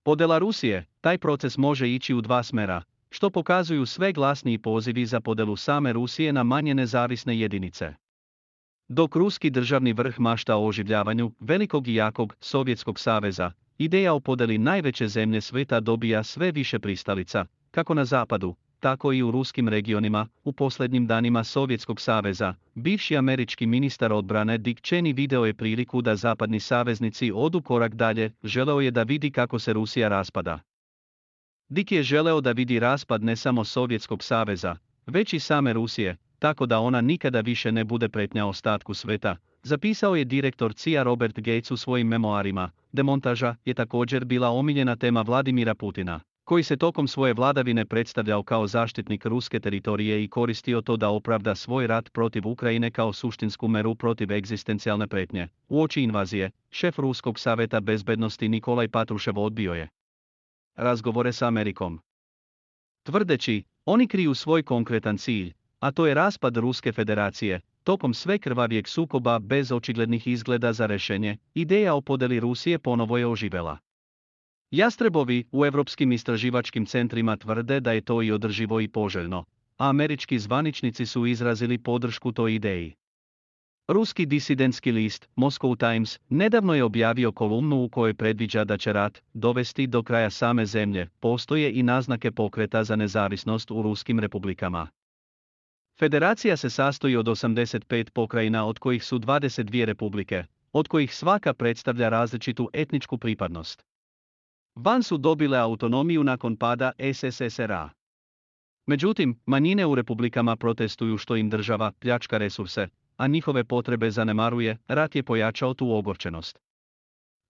Podela Rusije, taj proces može ići u dva smera, što pokazuju sve glasniji pozivi za podelu same Rusije na manje nezavisne jedinice. Dok ruski državni vrh mašta o oživljavanju velikog i jakog Sovjetskog saveza, ideja o podeli najveće zemlje svijeta dobija sve više pristalica, kako na zapadu, tako i u ruskim regionima. U posljednjim danima Sovjetskog saveza, bivši američki ministar odbrane Dick Cheney video je priliku da zapadni saveznici odu korak dalje, želeo je da vidi kako se Rusija raspada. Dick je želeo da vidi raspad ne samo Sovjetskog saveza, već i same Rusije, tako da ona nikada više ne bude prijetnja ostatku sveta, zapisao je direktor CIA Robert Gates u svojim memoarima. Demontaža je također bila omiljena tema Vladimira Putina, koji se tokom svoje vladavine predstavljao kao zaštitnik ruske teritorije i koristio to da opravda svoj rat protiv Ukrajine kao suštinsku meru protiv egzistencijalne prijetnje. Uoči invazije, šef Ruskog saveta bezbednosti Nikolaj Patrušev odbio je razgovore s Amerikom, tvrdeći, oni kriju svoj konkretan cilj, a to je raspad Ruske federacije. Tokom sve krvavijeg sukoba bez očiglednih izgleda za rješenje, ideja o podeli Rusije ponovo je oživela. Jastrebovi u europskim istraživačkim centrima tvrde da je to i održivo i poželjno, a američki zvaničnici su izrazili podršku toj ideji. Ruski disidentski list, Moscow Times, nedavno je objavio kolumnu u kojoj predviđa da će rat dovesti do kraja same zemlje. Postoje i naznake pokreta za nezavisnost u ruskim republikama. Federacija se sastoji od 85 pokrajina, od kojih su 22 republike, od kojih svaka predstavlja različitu etničku pripadnost. Van su dobile autonomiju nakon pada SSSR-a. Međutim, manjine u republikama protestuju što im država pljačka resurse, a njihove potrebe zanemaruje. Rat je pojačao tu ogorčenost.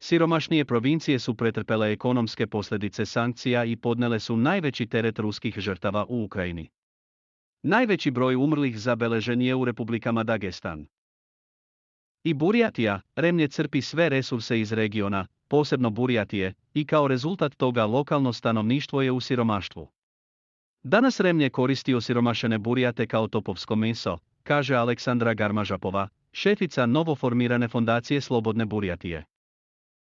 Siromašnije provincije su pretrpele ekonomske posljedice sankcija i podnele su najveći teret ruskih žrtava u Ukrajini. Najveći broj umrlih zabeležen je u republikama Dagestan i Burjatija. Remlje crpi sve resurse iz regiona, posebno Burjatije, i kao rezultat toga lokalno stanovništvo je u siromaštvu. Danas Remlje koristi osiromašene Burjate kao topovsko meso, kaže Aleksandra Garmažapova, šefica novoformirane fondacije Slobodne Burjatije.